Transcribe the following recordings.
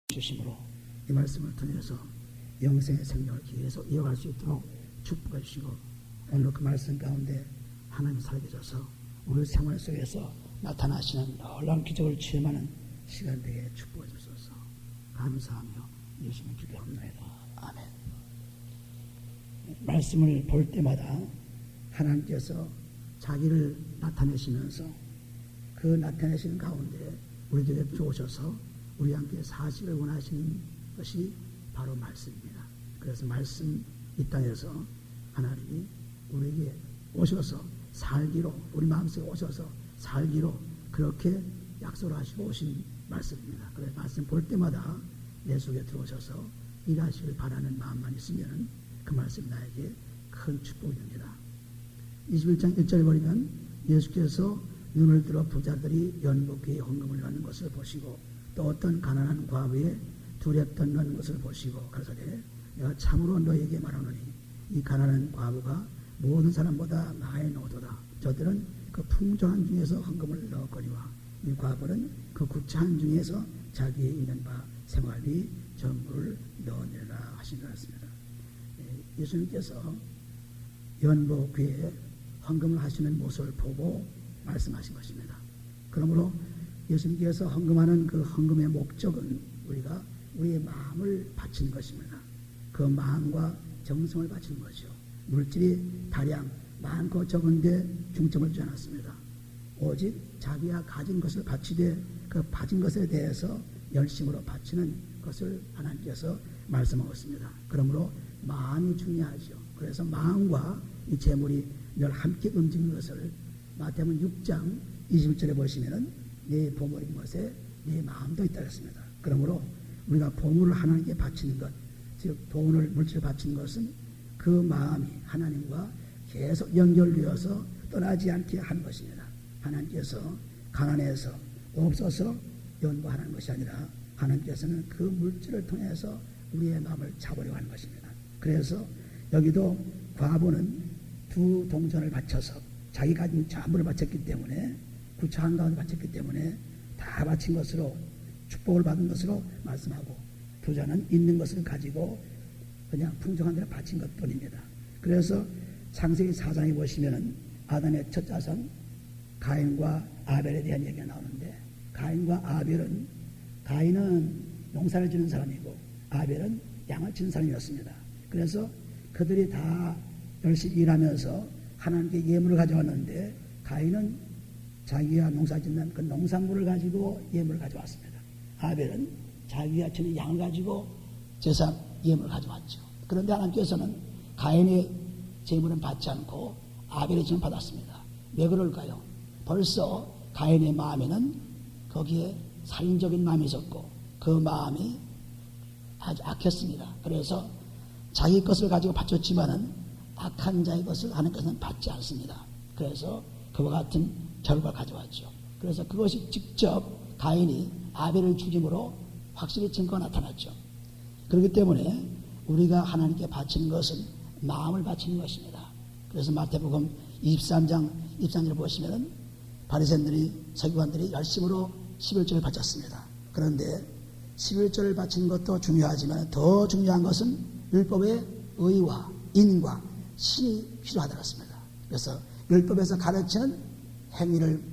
주심으로 이 말씀을 통해서 영생의 생명을 계속 이어갈 수 있도록 축복해 주시고, 오늘 그 말씀 가운데 하나님 살게 해줘서 우리 생활 속에서 나타나시는 놀라운 기적을 체험하는 시간 되게 축복해 주소서. 감사하며 예수님 기도합니다. 아멘. 말씀을 볼 때마다 하나님께서 자기를 나타내시면서 그 나타내시는 가운데 우리들에게 들어오셔서 우리 함께 사시를 원하시는 것이 바로 말씀입니다. 그래서 말씀 이 땅에서 하나님이 우리에게 오셔서 살기로, 우리 마음속에 오셔서 살기로 그렇게 약속을 하시고 오신 말씀입니다. 그래서 말씀 볼 때마다 내 속에 들어오셔서 일하시길 바라는 마음만 있으면 그 말씀이 나에게 큰 축복입니다. 21장 1절에 보면 예수께서 눈을 들어 부자들이 연복기에 헌금을 받는 것을 보시고 또 어떤 가난한 과부의 둘에 던는 것을 보시고 가서되 내가 참으로 너에게 말하노니 이 가난한 과부가 모든 사람보다 많이 넣어도다. 저들은 그 풍성한 중에서 헌금을 넣었거니와 이 과부는 그 구차한 중에서 자기의 있는 바 생활비 전부를 넣어내라 하신 것 같습니다. 예수님께서 연복기에 헌금을 하시는 모습을 보고 말씀하신 것입니다. 그러므로 예수님께서 헌금하는 그 헌금의 목적은 우리가 우리의 마음을 바치는 것입니다. 그 마음과 정성을 바치는 것이요. 물질이 다량 많고 적은데 중점을 주지 않았습니다. 오직 자기가 가진 것을 바치되 그 가진 것에 대해서 열심으로 바치는 것을 하나님께서 말씀하고 있습니다. 그러므로 마음이 중요하죠. 그래서 마음과 이 재물이 늘 함께 움직이는 것을 마태복음 6장 21절에 보시면은 내 보물인 것에 내 마음도 있다 했습니다. 그러므로 우리가 보물을 하나님께 바치는 것, 즉 돈을 물질을 바치는 것은 그 마음이 하나님과 계속 연결되어서 떠나지 않게 하는 것입니다. 하나님께서 가난해서 없어서 연구하는 것이 아니라 하나님께서는 그 물질을 통해서 우리의 마음을 잡으려고 하는 것입니다. 그래서 여기도 과부는 두 동전을 바쳐서 자기 가진 전부를 바쳤기 때문에 구차한 가운데 바쳤기 때문에 다 바친 것으로 축복을 받은 것으로 말씀하고, 부자는 있는 것을 가지고 그냥 풍성한 대로 바친 것뿐입니다. 그래서 창세기 4장에 보시면은 아담의 첫 자손 가인과 아벨에 대한 얘기가 나오는데, 가인은 농사를 지는 사람이고 아벨은 양을 치는 사람이었습니다. 그래서 그들이 다 열심히 일하면서 하나님께 예물을 가져왔는데 가인은 자기가 농사짓는 그 농산물을 가지고 예물을 가져왔습니다. 아벨은 자기가 치는 양을 가지고 제사 예물을 가져왔죠. 그런데 하나님께서는 가인의 제물은 받지 않고 아벨의 제물을 받았습니다. 왜 그럴까요? 벌써 가인의 마음에는 거기에 살인적인 마음이 있었고 그 마음이 아주 악했습니다. 그래서 자기 것을 가지고 바쳤지만은 악한 자의 것을 하나님께서는 받지 않습니다. 그래서 그와 같은 결과를 가져왔죠. 그래서 그것이 직접 가인이 아벨을 죽임으로 확실히 증거가 나타났죠. 그렇기 때문에 우리가 하나님께 바치는 것은 마음을 바치는 것입니다. 그래서 마태복음 23장 23절을 보시면 바리새인들이 서기관들이 열심으로 11절을 바쳤습니다. 그런데 11절을 바치는 것도 중요하지만 더 중요한 것은 율법의 의와 인과 신이 필요하다고 했습니다. 그래서 율법에서 가르치는 행위를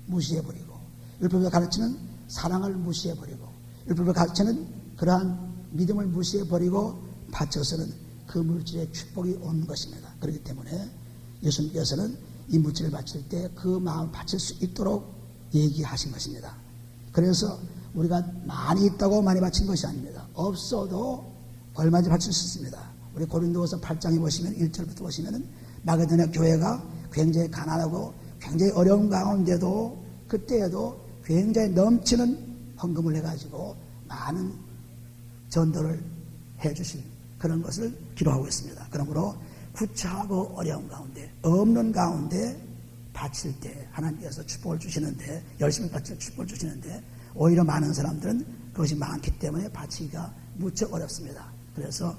무시해버리고, 율법에서 가르치는 사랑을 무시해버리고, 율법에서 가르치는 그러한 믿음을 무시해버리고 바쳐서는 그 물질의 축복이 오는 것입니다. 그렇기 때문에 예수님께서는 이 물질을 바칠 때 그 마음을 바칠 수 있도록 얘기하신 것입니다. 그래서 우리가 많이 있다고 많이 바친 것이 아닙니다. 없어도 얼마든지 바칠 수 있습니다. 우리 고린도후서 8장에 보시면 1절부터 보시면은 마게도냐 교회가 굉장히 가난하고 굉장히 어려운 가운데도 그때에도 굉장히 넘치는 헌금을 해가지고 많은 전도를 해주신 그런 것을 기록하고 있습니다. 그러므로 구차하고 어려운 가운데, 없는 가운데 바칠 때 하나님께서 축복을 주시는데, 열심히 바칠 축복을 주시는데 오히려 많은 사람들은 그것이 많기 때문에 바치기가 무척 어렵습니다. 그래서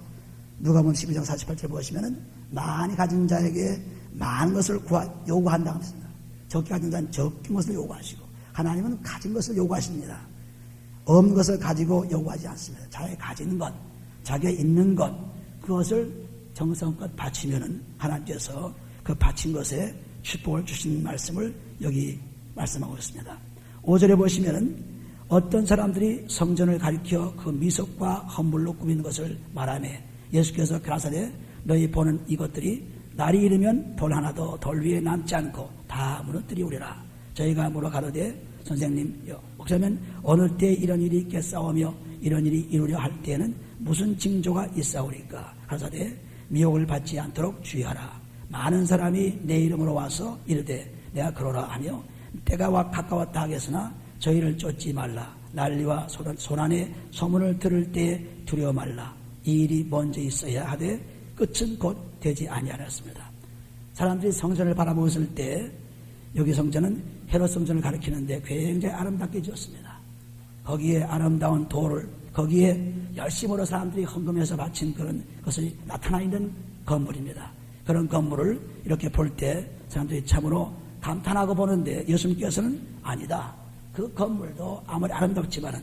누가복음 12장 48절 보시면은 많이 가진 자에게 많은 것을 요구한다고 했습니다. 적게 가진 자는 적은 것을 요구하시고 하나님은 가진 것을 요구하십니다. 없는 것을 가지고 요구하지 않습니다. 자기가 가진 것, 자기가 있는 것, 그것을 정성껏 바치면은 하나님께서 그 바친 것에 축복을 주신 말씀을 여기 말씀하고 있습니다. 5절에 보시면은 어떤 사람들이 성전을 가리켜 그 미석과 헌물로 꾸민 것을 말하며 예수께서 가라사대 너희 보는 이것들이 날이 이르면 돌 하나도 돌 위에 남지 않고 다 무너뜨리우리라. 저희가 물어 가로되 선생님, 목사님 어느 때 이런 일이 있겠사오며 이런 일이 이루려 할 때에는 무슨 징조가 있사오리까? 가라사대 미혹을 받지 않도록 주의하라. 많은 사람이 내 이름으로 와서 이르되 내가 그러라 하며 때가 가까웠다 하겠으나 저희를 쫓지 말라. 난리와 소난의 소문을 들을 때에 두려워 말라. 이 일이 먼저 있어야 하되 끝은 곧 되지 아니하였습니다. 사람들이 성전을 바라보고 있을 때 여기 성전은 헤롯 성전을 가리키는데 굉장히 아름답게 지었습니다. 거기에 아름다운 돌을 거기에 열심으로 사람들이 헌금해서 바친 그런 것이 나타나 있는 건물입니다. 그런 건물을 이렇게 볼 때 사람들이 참으로 감탄하고 보는데 예수님께서는 아니다. 그 건물도 아무리 아름답지만은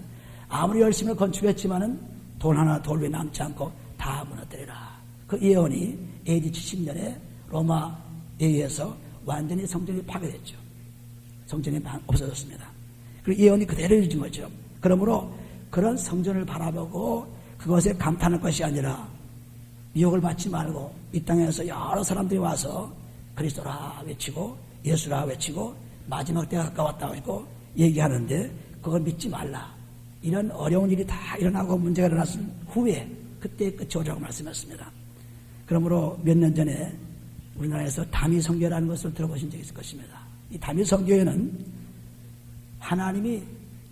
아무리 열심히 건축했지만은 돌 하나 돌 위에 남지 않고 다 무너뜨리라. 그 예언이 AD 70년에 로마에 의해서 완전히 성전이 파괴됐죠. 성전이 없어졌습니다. 그리고 예언이 그대로 이루어진 거죠. 그러므로 그런 성전을 바라보고 그것에 감탄할 것이 아니라 미혹을 받지 말고 이 땅에서 여러 사람들이 와서 그리스도라 외치고 예수라 외치고 마지막 때가 가까웠다고 했고 얘기하는데 그걸 믿지 말라. 이런 어려운 일이 다 일어나고 문제가 일어났을 후에 그때 끝이 오라고 말씀했습니다. 그러므로 몇 년 전에 우리나라에서 다미성교라는 것을 들어보신 적이 있을 것입니다. 이 다미성교회는 하나님이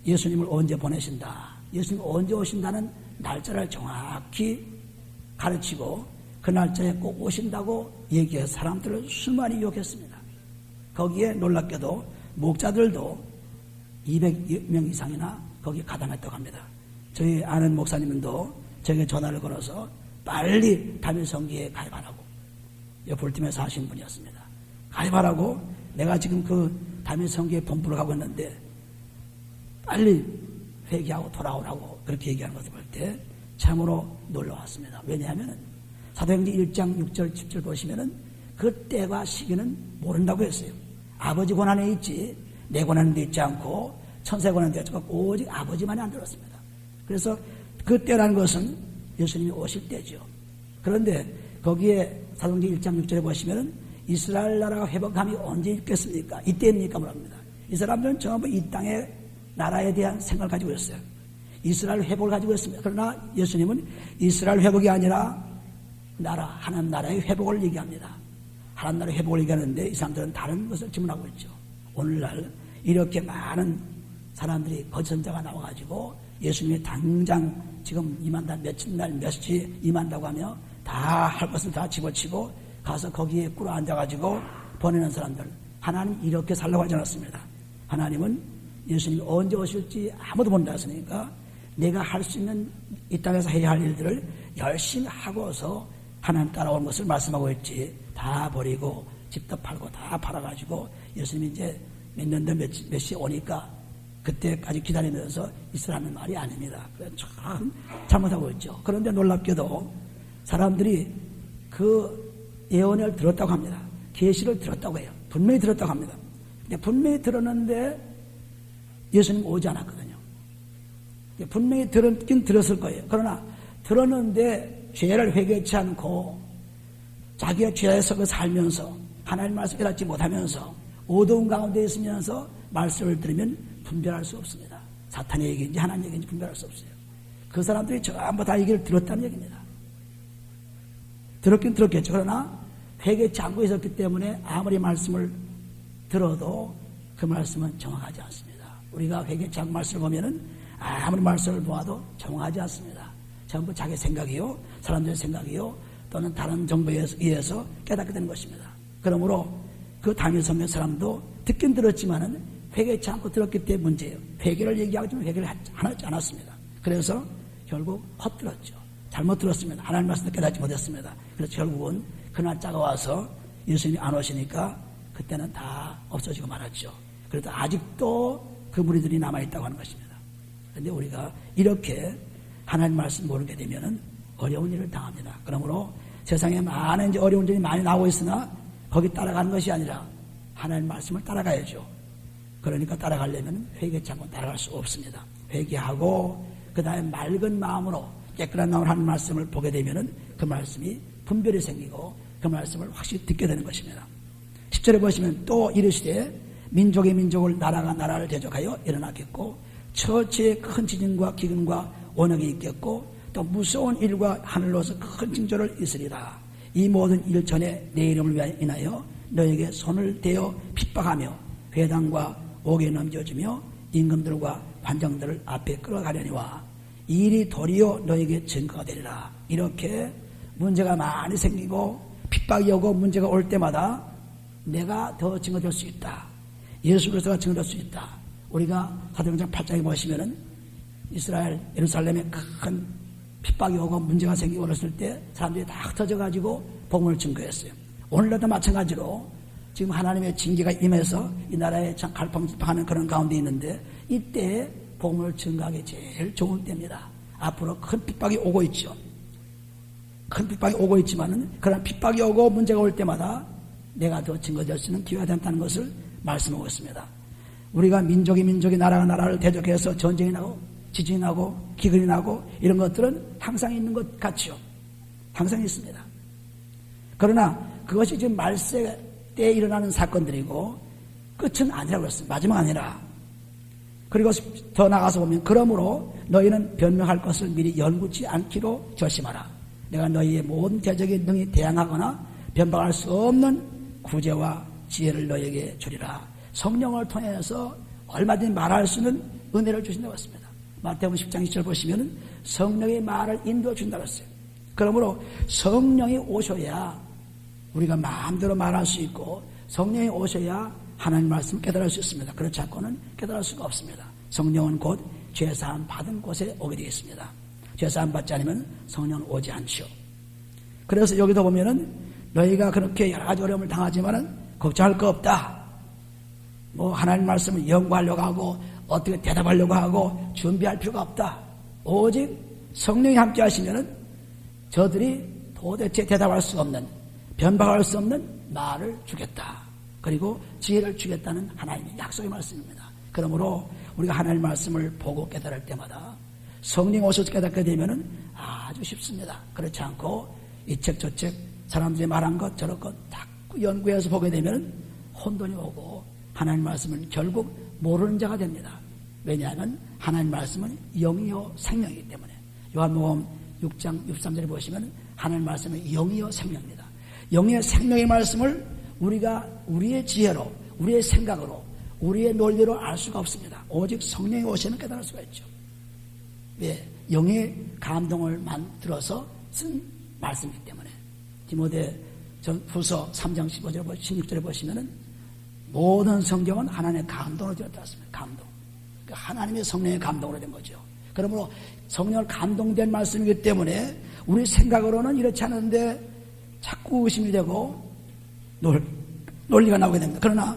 예수님을 언제 보내신다, 예수님이 언제 오신다는 날짜를 정확히 가르치고 그 날짜에 꼭 오신다고 얘기해서 사람들을 수많이 유혹했습니다. 거기에 놀랍게도 목자들도 200명 이상이나 거기에 가담했다고 합니다. 저희 아는 목사님도 저에게 전화를 걸어서 빨리 다미성교회에 가입하라고, 볼팀에서 하신 분이었습니다. 가입하라고, 내가 지금 그 다미성교회 본부로 가고 있는데 빨리 회개하고 돌아오라고 그렇게 얘기하는 것을 볼 때 참으로 놀라웠습니다. 왜냐하면 사도행전 1장 6절 10절 보시면은 그 때와 시기는 모른다고 했어요. 아버지 권한에 있지 내 권한에 있지 않고 천사의 권한에 있지 않고 오직 아버지만이 안 들었습니다. 그래서 그 때라는 것은 예수님이 오실 때죠. 그런데 거기에 사도행전 1장 6절에 보시면은 이스라엘 나라가 회복함이 언제 있겠습니까? 이때입니까? 물어봅니다. 이 사람들은 전부 이 땅의 나라에 대한 생각을 가지고 있어요. 이스라엘 회복을 가지고 있습니다. 그러나 예수님은 이스라엘 회복이 아니라 나라, 하나님 나라의 회복을 얘기합니다. 하나님 나라의 회복을 얘기하는데 이 사람들은 다른 것을 질문하고 있죠. 오늘날 이렇게 많은 사람들이 거짓 선자가 나와가지고 예수님이 당장 지금 임한다, 며칠 날 몇 시에 임한다고 하며 다 할 것을 다 집어치고 가서 거기에 꿇어 앉아가지고 보내는 사람들, 하나님 이렇게 살라고 하지 않았습니다. 하나님은 예수님이 언제 오실지 아무도 모른다 했으니까 내가 할 수 있는 이 땅에서 해야 할 일들을 열심히 하고서 하나님 따라오는 것을 말씀하고 있지, 다 버리고 집도 팔고 다 팔아가지고 예수님이 이제 몇 년도 몇 시에 오니까 그때까지 기다리면서 있으라는 말이 아닙니다. 참 잘못하고 있죠. 그런데 놀랍게도 사람들이 그 예언을 들었다고 합니다. 계시를 들었다고 해요. 분명히 들었다고 합니다. 근데 분명히 들었는데 예수님 오지 않았거든요. 분명히 들었긴 들었을 거예요. 그러나 들었는데 죄를 회개치 않고 자기의 죄 속에 살면서 하나님 말씀 깨닫지 못하면서 어두운 가운데 있으면서 말씀을 들으면 분별할 수 없습니다. 사탄의 얘기인지 하나님 얘기인지 분별할 수 없어요. 그 사람들이 전부 다 얘기를 들었다는 얘기입니다. 들었긴 들었겠죠. 그러나 회개치 않고 있었기 때문에 아무리 말씀을 들어도 그 말씀은 정확하지 않습니다. 우리가 회개치 않고 말씀을 보면은 아무리 말씀을 보아도 정확하지 않습니다. 전부 자기 생각이요, 사람들의 생각이요, 또는 다른 정보에 의해서 깨닫게 되는 것입니다. 그러므로 그 다미성의 사람도 듣긴 들었지만은 회개치 않고 들었기 때문에 문제예요. 회개를 얘기하지만 회개를 하지 않았습니다. 그래서 결국 헛들었죠. 잘못 들었습니다. 하나님 말씀을 깨닫지 못했습니다. 그래서 결국은 그날짜가 와서 예수님이 안 오시니까 그때는 다 없어지고 말았죠. 그래도 아직도 그 무리들이 남아있다고 하는 것입니다. 그런데 우리가 이렇게 하나님 말씀 모르게 되면은 어려운 일을 당합니다. 그러므로 세상에 많은 이제 어려운 일이 많이 나오고 있으나 거기 따라가는 것이 아니라 하나님 말씀을 따라가야죠. 그러니까 따라가려면 회개치 않고 따라갈 수 없습니다. 회개하고 그 다음에 맑은 마음으로 깨끗한 마음으로 하는 말씀을 보게 되면은 그 말씀이 분별이 생기고 그 말씀을 확실히 듣게 되는 것입니다. 10절에 보시면 또 이르시되 민족이 민족을 나라가 나라를 대적하여 일어나겠고 처치에 큰 지진과 기근과 원역이 있겠고 또 무서운 일과 하늘로서 큰 징조를 있으리라. 이 모든 일 전에 내 이름을 인하여 너에게 손을 대어 핍박하며 회당과 옥에 넘겨주며 임금들과 관장들을 앞에 끌어가려니와 이 일이 도리어 너에게 증거가 되리라. 이렇게 문제가 많이 생기고 핍박이 오고 문제가 올 때마다 내가 더 증거될 수 있다. 예수 그리스도가 증거될 수 있다. 우리가 사도행전 8장에 보시면은 이스라엘 예루살렘에 큰 핍박이 오고 문제가 생기고 그랬을 때 사람들이 다 흩어져가지고 복음을 증거했어요. 오늘날도 마찬가지로 지금 하나님의 징계가 임해서 이 나라에 참 갈팡질팡하는 그런 가운데 있는데 이때 복음을 증거하기 제일 좋은 때입니다. 앞으로 큰 핍박이 오고 있죠. 큰 핍박이 오고 있지만은 그런 핍박이 오고 문제가 올 때마다 내가 더 증거될 수 있는 기회가 된다는 것을 말씀하고 있습니다. 우리가 민족이 나라가 나라를 대적해서 전쟁이 나고 지진이 나고 기근이 나고 이런 것들은 항상 있는 것 같죠. 항상 있습니다. 그러나 그것이 지금 말세 때에 일어나는 사건들이고 끝은 아니라고 했습니다. 마지막 아니라. 그리고 더 나가서 보면 그러므로 너희는 변명할 것을 미리 연구치 않기로 결심하라. 내가 너희의 모든 대적에 능히 대항하거나 변방할 수 없는 구제와 지혜를 너희에게 주리라. 성령을 통해서 얼마든지 말할 수 있는 은혜를 주신다고 했습니다. 마태복음 10장 20절 보시면 성령의 말을 인도해 준다고 했어요. 그러므로 성령이 오셔야 우리가 마음대로 말할 수 있고 성령이 오셔야 하나님 말씀을 깨달을 수 있습니다. 그렇지 않고는 깨달을 수가 없습니다. 성령은 곧 죄사함 받은 곳에 오게 되어 있습니다. 죄사함 받지 않으면 성령은 오지 않죠. 그래서 여기도 보면은 너희가 그렇게 여러 가지 어려움을 당하지만은 걱정할 거 없다. 뭐 하나님 말씀을 연구하려고 하고 어떻게 대답하려고 하고 준비할 필요가 없다. 오직 성령이 함께 하시면은 저들이 도대체 대답할 수 없는 변박할 수 없는 말을 주겠다. 그리고 지혜를 주겠다는 하나님의 약속의 말씀입니다. 그러므로 우리가 하나님의 말씀을 보고 깨달을 때마다 성령 오셔서 깨닫게 되면은 아주 쉽습니다. 그렇지 않고 이 책 저 책 사람들이 말한 것 저런 것 자꾸 연구해서 보게 되면은 혼돈이 오고 하나님 말씀은 결국 모르는 자가 됩니다. 왜냐하면 하나님 말씀은 영이요 생명이기 때문에. 요한복음 6장 63절에 보시면 하나님 말씀은 영이요 생명입니다. 영의 생명의 말씀을 우리가 우리의 지혜로 우리의 생각으로 우리의 논리로 알 수가 없습니다. 오직 성령이 오시면 깨달을 수가 있죠. 왜? 영의 감동을 만들어서 쓴 말씀이기 때문에. 디모데 후서 3장 15절 16절에 보시면은 모든 성경은 하나님의 감동으로 되었다 했습니다. 감동. 그러니까 하나님의 성령의 감동으로 된 거죠. 그러므로 성령을 감동된 말씀이기 때문에 우리 생각으로는 이렇지 않은데 자꾸 의심이 되고 논리가 나오게 됩니다. 그러나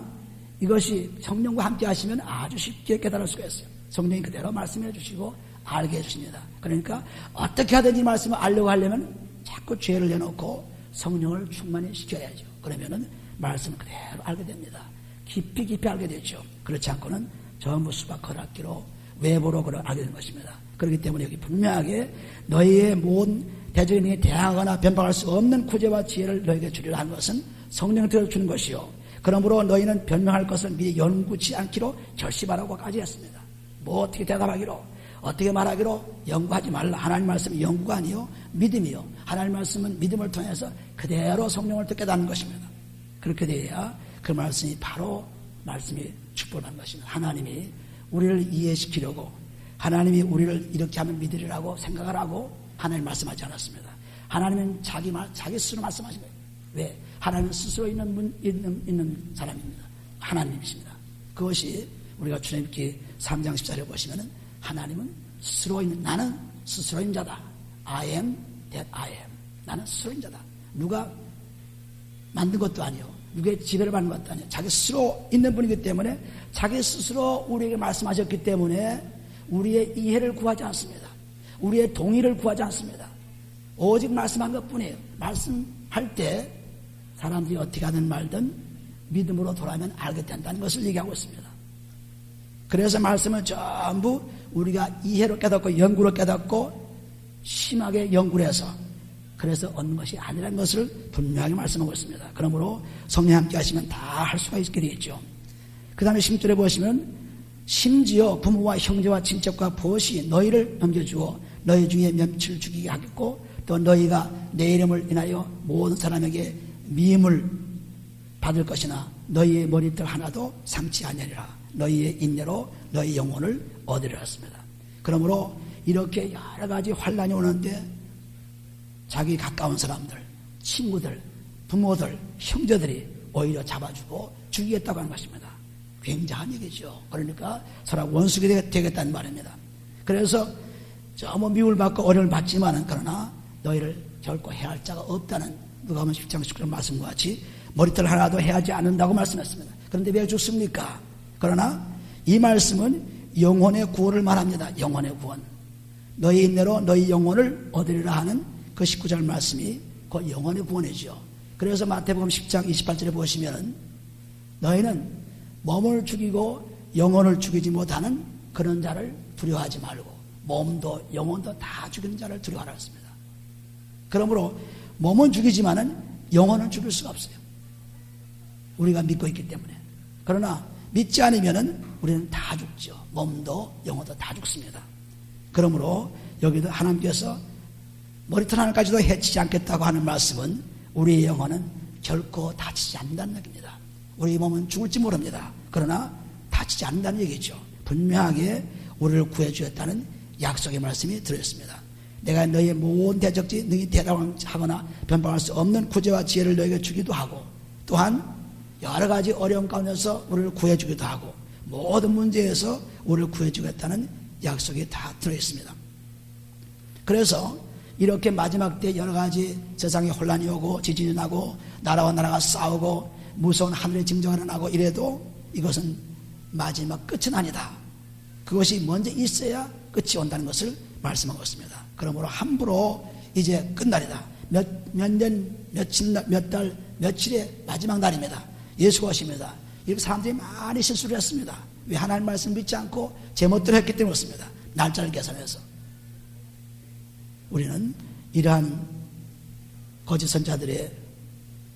이것이 성령과 함께 하시면 아주 쉽게 깨달을 수가 있어요. 성령이 그대로 말씀해 주시고 알게 해주십니다. 그러니까 어떻게 하든지 말씀을 알려고 하려면 자꾸 죄를 내놓고 성령을 충만히 시켜야죠. 그러면은 말씀을 그대로 알게 됩니다. 깊이 알게 되죠. 그렇지 않고는 전부 수박 허락기로 외부로 알게 되는 것입니다. 그렇기 때문에 여기 분명하게 너희의 모든 대적에 대항하거나 변방할 수 없는 구제와 지혜를 너희에게 주리라 하는 것은 성령을 들어주는 것이요. 그러므로 너희는 변명할 것을 미리 연구치 않기로 결심하라고까지 했습니다. 뭐 어떻게 대답하기로 어떻게 말하기로 연구하지 말라. 하나님 말씀은 연구가 아니요 믿음이요. 하나님 말씀은 믿음을 통해서 그대로 성령을 듣게 되는 것입니다. 그렇게 되어야 그 말씀이 바로 말씀이 축복하는 것입니다. 하나님이 우리를 이해시키려고 하나님이 우리를 이렇게 하면 믿으리라고 생각을 하고 하나님 말씀하지 않았습니다. 하나님은 자기 스스로 말씀하신 거예요. 왜? 하나님은 스스로 있는 사람입니다. 하나님이십니다. 그것이 우리가 출애굽기 3장 14절에 보시면은 하나님은 스스로 있는 나는 스스로 있는 자다. I am that I am. 나는 스스로 있는 자다. 누가 만든 것도 아니요. 누구의 지배를 받는 것도 아니요. 자기 스스로 있는 분이기 때문에 자기 스스로 우리에게 말씀하셨기 때문에 우리의 이해를 구하지 않습니다. 우리의 동의를 구하지 않습니다. 오직 말씀한 것뿐이에요. 말씀할 때 사람들이 어떻게 하든 말든 믿음으로 돌아오면 알게 된다는 것을 얘기하고 있습니다. 그래서 말씀은 전부 우리가 이해로 깨닫고 연구로 깨닫고 심하게 연구를 해서 그래서 얻는 것이 아니라는 것을 분명하게 말씀하고 있습니다. 그러므로 성령 함께 하시면 다 할 수가 있게 되겠죠. 그 다음에 10절에 보시면 심지어 부모와 형제와 친척과 벗이 너희를 넘겨주어 너희 중에 며칠 죽이게 하겠고 또 너희가 내 이름을 인하여 모든 사람에게 미움을 받을 것이나 너희의 머리털 하나도 상치 아니하리라. 너희의 인내로 너희 영혼을 얻으리라 했습니다. 그러므로 이렇게 여러 가지 환난이 오는데 자기 가까운 사람들, 친구들, 부모들, 형제들이 오히려 잡아주고 죽이겠다고 하는 것입니다. 굉장한 얘기죠. 그러니까 서로 원수가 되겠다는 말입니다. 그래서 뭐 미움을 받고 어려움을 받지만은 그러나 너희를 결코 해할 자가 없다는 누가복음 10장 19절 말씀과 같이 머리털 하나도 해하지 않는다고 말씀했습니다. 그런데 왜 죽습니까? 그러나 이 말씀은 영혼의 구원을 말합니다. 영혼의 구원. 너희 인내로 너희 영혼을 얻으리라 하는 그 19절 말씀이 그 영혼의 구원이죠. 그래서 마태복음 10장 28절에 보시면 너희는 몸을 죽이고 영혼을 죽이지 못하는 그런 자를 두려워하지 말고 몸도 영혼도 다 죽이는 자를 두려워하라 했습니다. 그러므로 몸은 죽이지만은 영혼은 죽일 수가 없어요. 우리가 믿고 있기 때문에. 그러나 믿지 않으면은 우리는 다 죽죠. 몸도 영혼도 다 죽습니다. 그러므로 여기도 하나님께서 머리털 하나까지도 해치지 않겠다고 하는 말씀은 우리의 영혼은 결코 다치지 않는다는 얘기입니다. 우리 몸은 죽을지 모릅니다. 그러나 다치지 않는다는 얘기죠. 분명하게 우리를 구해주었다는 약속의 말씀이 들어있습니다. 내가 너희의 모든 대적지 능히 대답하거나 변방할 수 없는 구제와 지혜를 너희에게 주기도 하고 또한 여러 가지 어려움 가운데서 우리를 구해주기도 하고 모든 문제에서 우리를 구해주겠다는 약속이 다 들어있습니다. 그래서 이렇게 마지막 때 여러 가지 세상에 혼란이 오고 지진이 나고 나라와 나라가 싸우고 무서운 하늘의 징조가 일어나고 이래도 이것은 마지막 끝은 아니다. 그것이 먼저 있어야 끝이 온다는 것을 말씀하고 있습니다. 그러므로 함부로 이제 끝날이다. 몇 년, 몇 달, 며칠의 마지막 날입니다. 예수가 오십니다. 이렇게 사람들이 많이 실수를 했습니다. 왜 하나님 말씀 믿지 않고 제멋대로 했기 때문에 그렇습니다. 날짜를 계산해서. 우리는 이러한 거짓 선자들의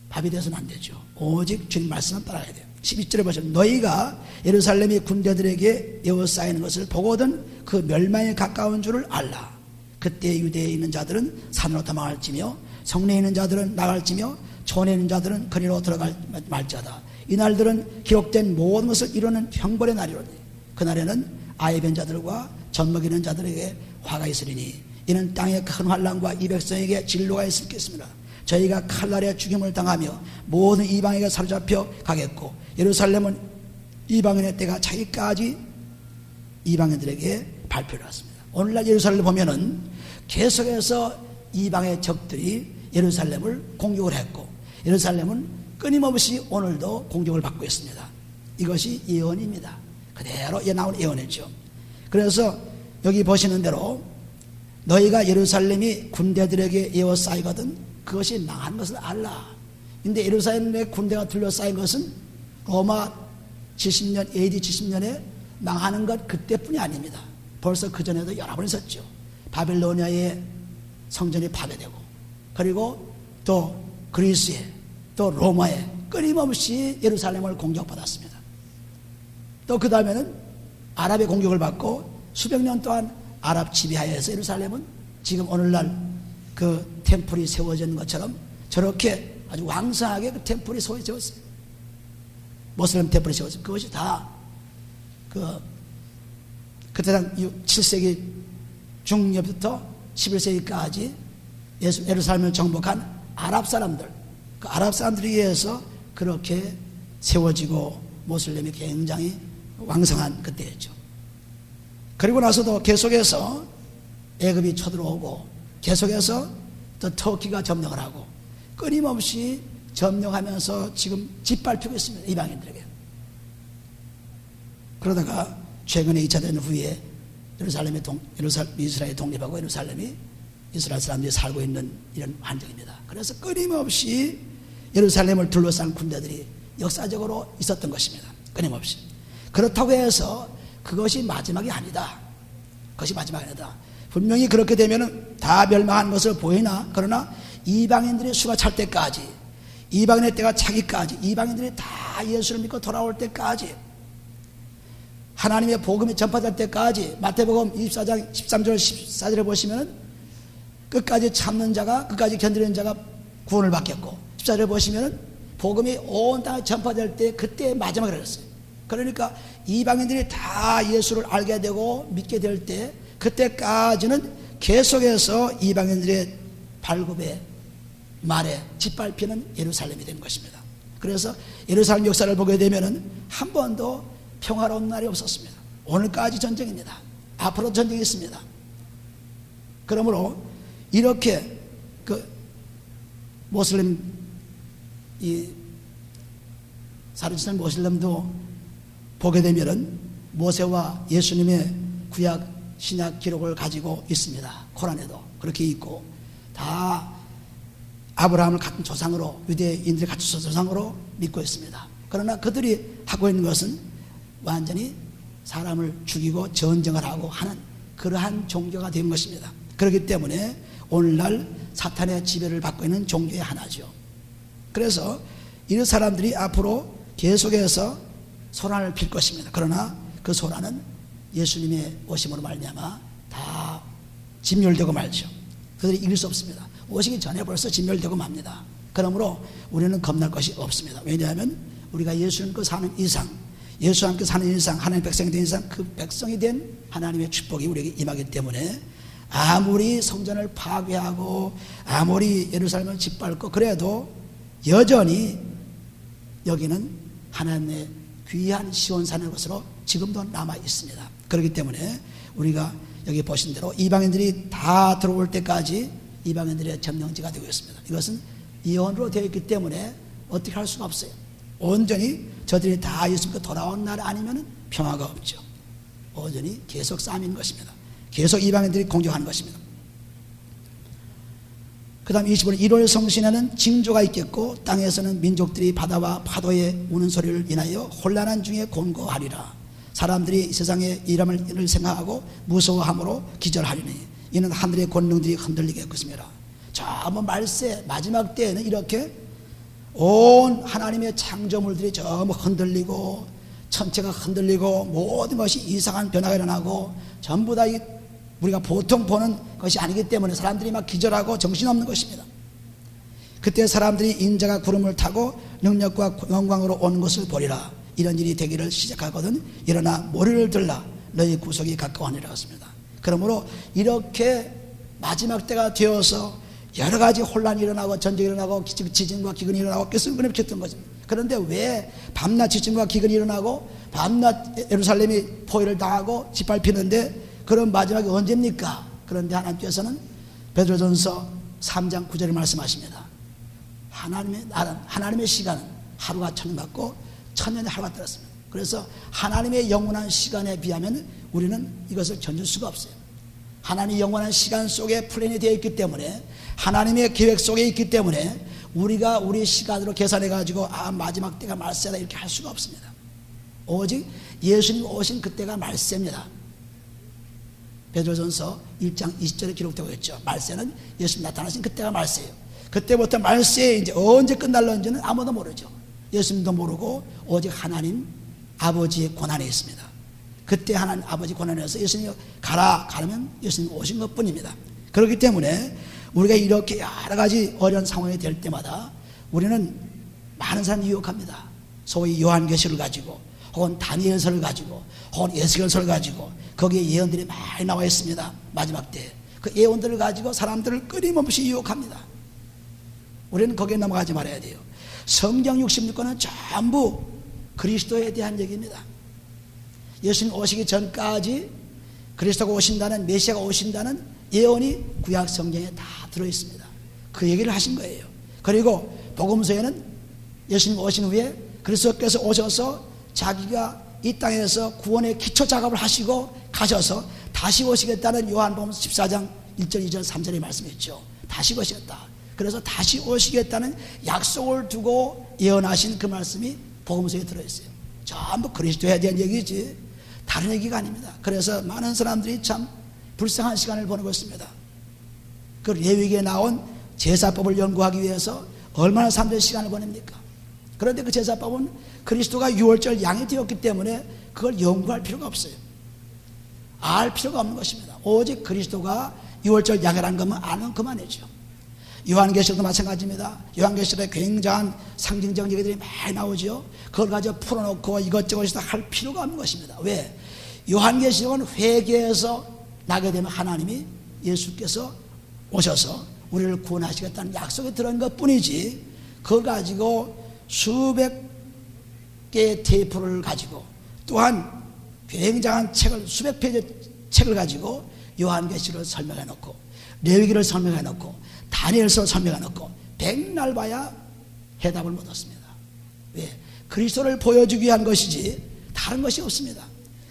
밥이 되어서는 안 되죠. 오직 주님 말씀을 따라야 돼요. 12절에 보시면 너희가 예루살렘이 군대들에게 에워싸이는 것을 보거든 그 멸망에 가까운 줄을 알라. 그때 유대에 있는 자들은 산으로 도망할지며 성내에 있는 자들은 나갈지며 촌에 있는 자들은 거리로 들어갈 말자다. 이 날들은 기록된 모든 것을 이루는 형벌의 날이로니 그날에는 아이 벤 자들과 젖 먹이는 자들에게 화가 있으리니 이는 땅의 큰 환난과 이 백성에게 진로가 있겠습니다. 저희가 칼날에 죽임을 당하며 모든 이방에게 사로잡혀 가겠고 예루살렘은 이방인의 때가 차기까지 이방인들에게 발표를 했습니다. 오늘날 예루살렘을 보면은 계속해서 이방의 적들이 예루살렘을 공격을 했고 예루살렘은 끊임없이 오늘도 공격을 받고 있습니다. 이것이 예언입니다. 그대로 나온 예언이죠. 그래서 여기 보시는 대로 너희가 예루살렘이 군대들에게 에워싸이거든 그것이 망한 것을 알라. 근데 예루살렘의 군대가 둘러싸인 것은 로마 70년, AD 70년에 망하는 것 그때뿐이 아닙니다. 벌써 그전에도 여러 번 있었죠. 바빌로니아의 성전이 파괴되고 그리고 또 그리스에 또 로마에 끊임없이 예루살렘을 공격받았습니다. 또 그 다음에는 아랍의 공격을 받고 수백 년 동안 아랍 지배하에서 예루살렘은 지금 오늘날 그 템플이 세워진 것처럼 저렇게 아주 왕성하게 그 템플이 세워졌어요. 모슬렘 템플이 세워졌어요. 그것이 다 그때 당 7세기 중엽부터 11세기까지 예루살렘을 정복한 아랍 사람들, 그 아랍 사람들에 의해서 그렇게 세워지고 모슬렘이 굉장히 왕성한 그때였죠. 그리고 나서도 계속해서 애굽이 쳐들어오고 계속해서 또 터키가 점령을 하고 끊임없이 점령하면서 지금 짓밟히고 있습니다. 이방인들에게. 그러다가 최근에 2차 대전 후에 이스라엘이 독립하고 예루살렘이 이스라엘 사람들이 살고 있는 이런 환경입니다. 그래서 끊임없이 예루살렘을 둘러싼 군대들이 역사적으로 있었던 것입니다. 끊임없이. 그렇다고 해서 그것이 마지막이 아니다. 그것이 마지막이 아니다. 분명히 그렇게 되면 다 멸망한 것을 보이나, 그러나 이방인들의 수가 찰 때까지, 이방인의 때가 차기까지, 이방인들이 다 예수를 믿고 돌아올 때까지, 하나님의 복음이 전파될 때까지, 마태복음 24장 13절 14절에 보시면 끝까지 참는 자가, 끝까지 견디는 자가 구원을 받겠고, 14절에 보시면 복음이 온 땅에 전파될 때 그때 마지막이라고 했어요. 그러니까 이방인들이 다 예수를 알게 되고 믿게 될 때, 그때까지는 계속해서 이방인들의 발굽에 말에 짓밟히는 예루살렘이 된 것입니다. 그래서 예루살렘 역사를 보게 되면 한 번도 평화로운 날이 없었습니다. 오늘까지 전쟁입니다. 앞으로 전쟁이 있습니다. 그러므로 이렇게 모슬림, 이 사르디스 모슬림도 보게 되면은 모세와 예수님의 구약 신약 기록을 가지고 있습니다. 코란에도 그렇게 있고, 다 아브라함을 같은 조상으로, 유대인들이 같은 조상으로 믿고 있습니다. 그러나 그들이 하고 있는 것은 완전히 사람을 죽이고 전쟁을 하고 하는 그러한 종교가 된 것입니다. 그렇기 때문에 오늘날 사탄의 지배를 받고 있는 종교의 하나죠. 그래서 이 사람들이 앞으로 계속해서 소란을 필 것입니다. 그러나 그 소란은 예수님의 오심으로 말미암아 다 진멸되고 말죠. 그들이 이길 수 없습니다. 오시기 전에 벌써 진멸되고 맙니다. 그러므로 우리는 겁날 것이 없습니다. 왜냐하면 우리가 예수님과 사는 이상, 예수와 함께 사는 이상, 하나님의 백성이 된 이상, 그 백성이 된 하나님의 축복이 우리에게 임하기 때문에 아무리 성전을 파괴하고 아무리 예루살렘을 짓밟고 그래도 여전히 여기는 하나님의 귀한 시온산의 것으로 지금도 남아 있습니다. 그렇기 때문에 우리가 여기 보신 대로 이방인들이 다 들어올 때까지 이방인들의 점령지가 되고 있습니다. 이것은 예언으로 되어 있기 때문에 어떻게 할 수가 없어요. 온전히 저들이 다 예수님께 돌아온 날 아니면 평화가 없죠. 온전히 계속 싸움인 것입니다. 계속 이방인들이 공격하는 것입니다. 그 다음 25절, 1월 성신에는 징조가 있겠고 땅에서는 민족들이 바다와 파도의 우는 소리를 인하여 혼란한 중에 곤고하리라. 사람들이 세상의 일함을 생각하고 무서워함으로 기절하리니 이는 하늘의 권능들이 흔들리겠습니다. 저 말세 마지막 때에는 이렇게 온 하나님의 창조물들이 전부 흔들리고 천체가 흔들리고 모든 것이 이상한 변화가 일어나고 전부 다 우리가 보통 보는 것이 아니기 때문에 사람들이 막 기절하고 정신없는 것입니다. 그때 사람들이 인자가 구름을 타고 능력과 영광으로 오는 것을 보리라. 이런 일이 되기를 시작하거든 일어나 머리를 들라 너희 구속이 가까워하니라 했습니다. 그러므로 이렇게 마지막 때가 되어서 여러 가지 혼란이 일어나고 전쟁이 일어나고 지진과 기근이 일어나고 끊임없이 쳤던 것입니다. 그런데 왜 밤낮 지진과 기근이 일어나고 밤낮 예루살렘이 포위를 당하고 짓밟히는데 그런 마지막이 언제입니까? 그런데 하나님께서는 베드로전서 3장 9절에 말씀하십니다. 하나님의 시간은 하루가 천년 같고 천년이 하루가 들었습니다. 그래서 하나님의 영원한 시간에 비하면 우리는 이것을 견딜 수가 없어요. 하나님의 영원한 시간 속에 플랜이 되어 있기 때문에 하나님의 계획 속에 있기 때문에 우리가 우리 시간으로 계산해 가지고 마지막 때가 말세다 이렇게 할 수가 없습니다. 오직 예수님 오신 그때가 말세입니다. 베드로전서 1장 20절에 기록되고 있죠. 말세는 예수님 나타나신 그때가 말세예요. 그때부터 말세에 이제 언제 끝날런지는 아무도 모르죠. 예수님도 모르고 오직 하나님 아버지의 권한에 있습니다. 그때 하나님 아버지 권한에서 예수님이 가라면 예수님 오신 것 뿐입니다. 그렇기 때문에 우리가 이렇게 여러 가지 어려운 상황이 될 때마다 우리는 많은 사람이 유혹합니다. 소위 요한계시를 가지고 혹은 다니엘서를 가지고 혹은 에스겔서를 가지고 거기에 예언들이 많이 나와 있습니다. 마지막 때 그 예언들을 가지고 사람들을 끊임없이 유혹합니다. 우리는 거기에 넘어가지 말아야 돼요. 성경 66권은 전부 그리스도에 대한 얘기입니다. 예수님 오시기 전까지 그리스도가 오신다는, 메시아가 오신다는 예언이 구약 성경에 다 들어있습니다. 그 얘기를 하신 거예요. 그리고 복음서에는 예수님 오신 후에 그리스도께서 오셔서 자기가 이 땅에서 구원의 기초 작업을 하시고 가셔서 다시 오시겠다는 요한복음 14장 1절, 2절, 3절의 말씀이었죠. 다시 오시겠다. 그래서 다시 오시겠다는 약속을 두고 예언하신 그 말씀이 복음서에 들어있어요. 전부 그리스도에 대한 얘기지 다른 얘기가 아닙니다. 그래서 많은 사람들이 참 불쌍한 시간을 보내고 있습니다. 그 레위기에 나온 제사법을 연구하기 위해서 얼마나 사람들이 시간을 보냅니까? 그런데 그 제사법은 그리스도가 유월절 양이 되었기 때문에 그걸 연구할 필요가 없어요. 알 필요가 없는 것입니다. 오직 그리스도가 유월절 양이라는 것만 알면 그만이죠. 요한계시록도 마찬가지입니다. 요한계시록에 굉장한 상징적 얘기들이 많이 나오죠. 그걸 가지고 풀어놓고 이것저것 할 필요가 없는 것입니다. 왜? 요한계시록은 회개해서 나게 되면 하나님이 예수께서 오셔서 우리를 구원하시겠다는 약속이 들어있는 것 뿐이지, 그걸 가지고 수백 개의 테이프를 가지고 또한 굉장한 책을, 수백 페이지 책을 가지고 요한계시록을 설명해 놓고 레위기를 설명해 놓고 다니엘서 설명해 놓고 백날 봐야 해답을 못 얻습니다. 왜? 그리스도를 보여주기 위한 것이지 다른 것이 없습니다.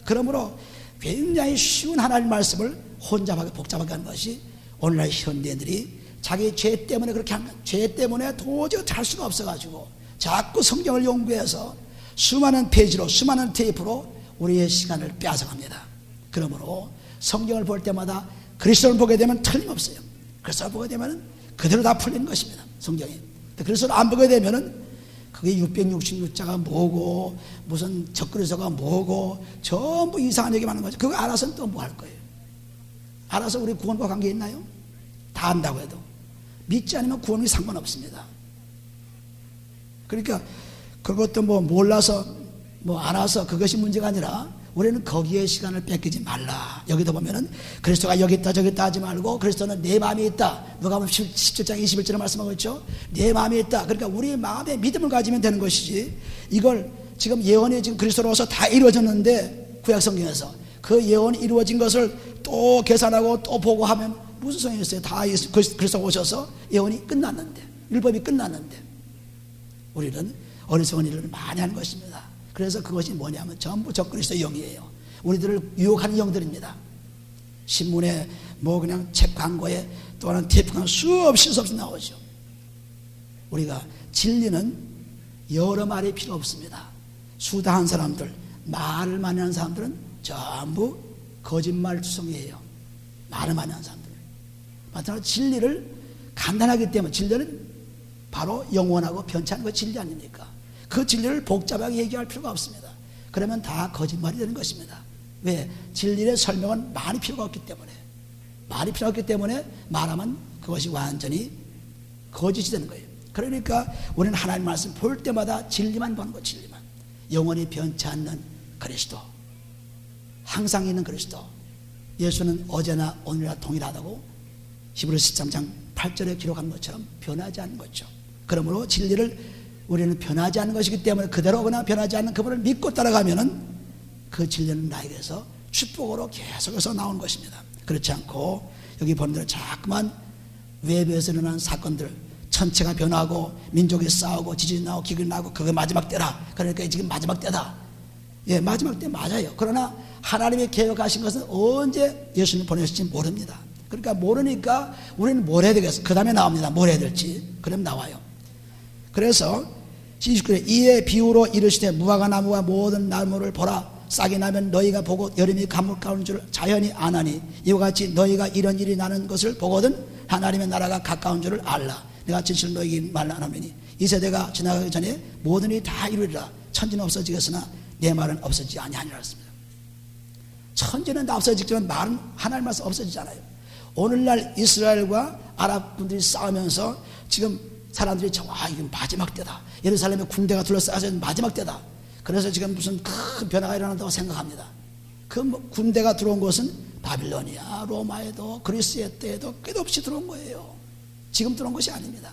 그러므로 굉장히 쉬운 하나님 말씀을 혼잡하게 복잡하게 한 것이 오늘날 현대인들이 자기 죄 때문에 그렇게 한 거예요. 죄 때문에 도저히 잘 수가 없어가지고 자꾸 성경을 연구해서 수많은 페이지로 수많은 테이프로 우리의 시간을 빼앗아갑니다. 그러므로 성경을 볼 때마다 그리스도를 보게 되면 틀림없어요. 그리스도를 보게 되면 그대로 다 풀리는 것입니다. 성경이. 그리스도를 안 보게 되면은 그게 666자가 뭐고 무슨 적그리스도가 뭐고 전부 이상한 얘기 많은 거죠. 그거 알아서는 또 뭐 할 거예요? 알아서 우리 구원과 관계 있나요? 다 안다고 해도 믿지 않으면 구원이 상관없습니다. 그러니까 그것도 뭐 몰라서 뭐 알아서 그것이 문제가 아니라 우리는 거기에 시간을 뺏기지 말라. 여기도 보면은 그리스도가 여기 있다 저기 있다 하지 말고 그리스도는 내 마음에 있다. 누가복음 17장 21절에 말씀하고 있죠. 내 마음에 있다. 그러니까 우리 마음에 믿음을 가지면 되는 것이지, 이걸 지금 예언이 지금 그리스도로서 다 이루어졌는데 구약성경에서 그 예언이 이루어진 것을 또 계산하고 또 보고 하면 무슨 소용이 있어요? 다 그리스도가 오셔서 예언이 끝났는데, 율법이 끝났는데. 우리는 어리석은 일을 많이 하는 것입니다. 그래서 그것이 뭐냐면 전부 적그리스도의 영이에요. 우리들을 유혹하는 영들입니다. 신문에 뭐 그냥 책 광고에 또는 테이프가 수없이 나오죠. 우리가 진리는 여러 말이 필요 없습니다. 수다한 사람들, 말을 많이 하는 사람들은 전부 거짓말 투성이에요. 말을 많이 하는 사람들. 마찬가지로 진리를 간단하기 때문에, 진리는 바로 영원하고 변치 않는 거 진리 아닙니까? 그 진리를 복잡하게 얘기할 필요가 없습니다. 그러면 다 거짓말이 되는 것입니다. 왜? 진리의 설명은 말이 필요가 없기 때문에, 말이 필요 없기 때문에 말하면 그것이 완전히 거짓이 되는 거예요. 그러니까 우리는 하나님 말씀 볼 때마다 진리만 보는 거, 진리만. 영원히 변치 않는 그리스도, 항상 있는 그리스도. 예수는 어제나 오늘이나 동일하다고 히브리서 13장 8절에 기록한 것처럼 변하지 않는 거죠. 그러므로 진리를 우리는 변하지 않는 것이기 때문에 그대로거나 변하지 않는 그분을 믿고 따라가면은 그 진리는 나에게서 축복으로 계속해서 나오는 것입니다. 그렇지 않고 여기 보는 대로 자꾸만 외부에서 일어나는 사건들, 천체가 변하고 민족이 싸우고 지진이 나고 기근이 나고 그게 마지막 때라. 그러니까 지금 마지막 때다. 예, 마지막 때 맞아요. 그러나 하나님이 계획하신 것은 언제 예수님 보내실지 모릅니다. 그러니까 모르니까 우리는 뭘 해야 되겠어? 그 다음에 나옵니다. 뭘 해야 될지. 그럼 나와요. 그래서 29절에 이에 비유로 이르시되 무화과 나무와 모든 나무를 보라. 싹이 나면 너희가 보고 여름이 가물가운 줄 자연히 아나니 이와 같이 너희가 이런 일이 나는 것을 보거든 하나님의 나라가 가까운 줄을 알라. 내가 진실 너희에게 말하노니 이 세대가 지나가기 전에 모든 일이 다 이루리라. 천지는 없어지겠으나 내 말은 없어지지 아니하니라 했습니다. 천지는 다 없어지지만 말은 하나님 말씀 없어지잖아요. 오늘날 이스라엘과 아랍 분들이 싸우면서 지금 사람들이 이건 마지막 때다. 예루살렘에 군대가 둘러싸여서 마지막 때다. 그래서 지금 무슨 큰 변화가 일어난다고 생각합니다. 그 군대가 들어온 곳은 바빌론이야, 로마에도 그리스의 때에도 끝없이 들어온 거예요. 지금 들어온 것이 아닙니다.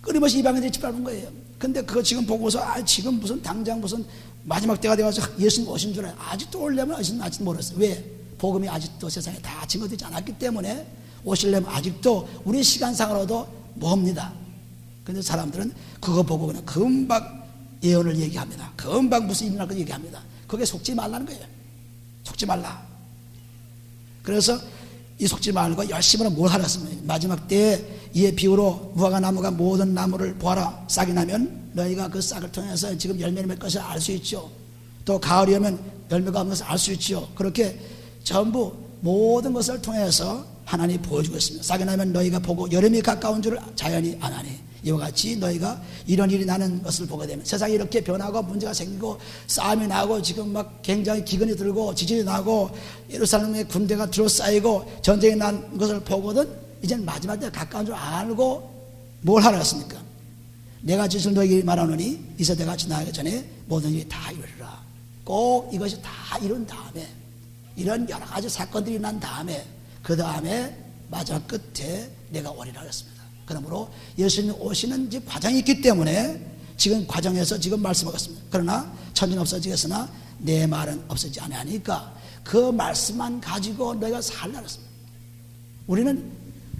끊임없이 이방인들이 짓밟은 거예요. 근데 그거 지금 보고서 지금 무슨 당장 무슨 마지막 때가 되어서 예수님 오신 줄 알아요. 아직도 오려면 아직 모르겠어요. 왜? 복음이 아직도 세상에 다 증거되지 않았기 때문에 오시려면 아직도 우리 시간상으로도 멉니다. 근데 사람들은 그거 보고 그냥 금방 예언을 얘기합니다. 금방 무슨 일어날 거 얘기합니다. 그게 속지 말라는 거예요. 속지 말라. 그래서 이 속지 말고 열심으로 뭘 하랬습니까? 마지막 때에 이에 비유로 무화과 나무가 모든 나무를 보아라. 싹이 나면 너희가 그 싹을 통해서 지금 열매를 맺을 것을 알 수 있죠. 또 가을이 오면 열매가 없는 것을 알 수 있죠. 그렇게 전부 모든 것을 통해서 하나님이 보여주고 있습니다. 싹이 나면 너희가 보고 여름이 가까운 줄을 자연히 아나니 이와 같이 너희가 이런 일이 나는 것을 보게 되면 세상이 이렇게 변하고 문제가 생기고 싸움이 나고 지금 막 굉장히 기근이 들고 지진이 나고 예루살렘에 군대가 둘러싸이고 전쟁이 난 것을 보거든 이제는 마지막 때가 가까운 줄 알고 뭘 하라 했습니까? 내가 지금 너희에게 말하노니 이 세대가 지나가기 전에 모든 일이 다 이루리라. 꼭 이것이 다 이룬 다음에 이런 여러 가지 사건들이 난 다음에 그 다음에 마지막 끝에 내가 오리라 했습니다. 그러므로 예수님 오시는 이제 과정이 있기 때문에 지금 과정에서 지금 말씀하겠습니다. 그러나 천지는 없어지겠으나 내 말은 없어지지 아니하니까 그 말씀만 가지고 너희가 살라 했습니다. 우리는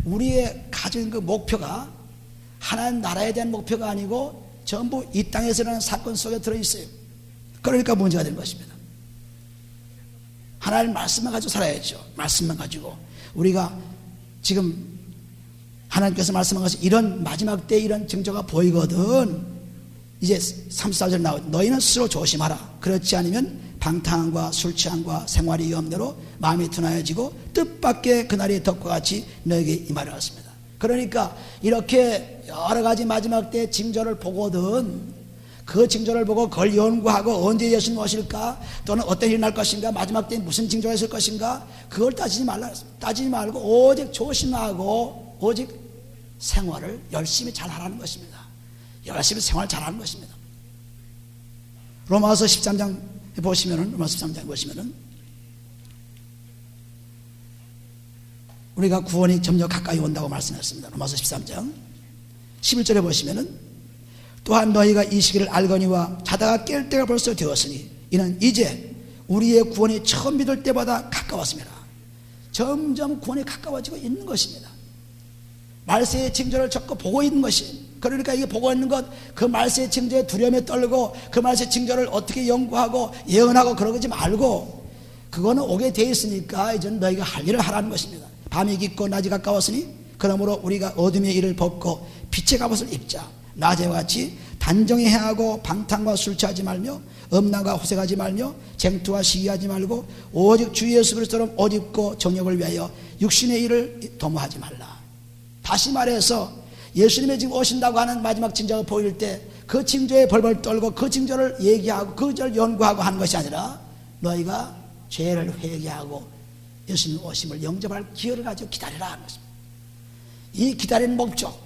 우리의 가진 그 목표가 하나님 나라에 대한 목표가 아니고 전부 이 땅에서 일어나는 사건 속에 들어있어요. 그러니까 문제가 되는 것입니다. 하나님 말씀만 가지고 살아야죠. 말씀만 가지고 우리가 지금 하나님께서 말씀한 것이 이런 마지막 때 이런 징조가 보이거든. 이제 34절 나오죠. 너희는 스스로 조심하라. 그렇지 않으면 방탕함과 술취함과 생활의 위험대로 마음이 둔하여지고 뜻밖의 그날이 덕과 같이 너에게 임하려 했습니다. 그러니까 이렇게 여러 가지 마지막 때 징조를 보거든. 그 징조를 보고 그걸 연구하고 언제 예수님 오실까 또는 어떤 일이 날 것인가 마지막 때 무슨 징조가 있을 것인가 그걸 따지지 말라. 따지지 말고 오직 조심하고 오직 생활을 열심히 잘 하라는 것입니다. 열심히 생활 잘하는 것입니다. 로마서 13장 보시면은 로마서 13장 보시면은 우리가 구원이 점점 가까이 온다고 말씀했습니다. 로마서 13장 11절에 보시면은 또한 너희가 이 시기를 알거니와 자다가 깰 때가 벌써 되었으니 이는 이제 우리의 구원이 처음 믿을 때보다 가까웠습니다. 점점 구원이 가까워지고 있는 것입니다. 말세의 징조를 적고 보고 있는 것이 그러니까 이게 보고 있는 것 그 말세의 징조에 두려움에 떨고 그 말세의 징조를 어떻게 연구하고 예언하고 그러지 말고 그거는 오게 돼 있으니까 이제 너희가 할 일을 하라는 것입니다. 밤이 깊고 낮이 가까웠으니 그러므로 우리가 어둠의 일을 벗고 빛의 갑옷을 입자. 낮에와 같이 단정히 행하고 방탕과 술 취하지 말며 음란과 호색하지 말며 쟁투와 시기하지 말고 오직 주 예수 그리스도로 옷 입고 정욕을 위하여 육신의 일을 도모하지 말라. 다시 말해서 예수님이 지금 오신다고 하는 마지막 징조가 보일 때 그 징조에 벌벌 떨고 그 징조를 얘기하고 그걸 연구하고 하는 것이 아니라 너희가 죄를 회개하고 예수님 오심을 영접할 기회를 가지고 기다리라 하는 것입니다. 이 기다리는 목적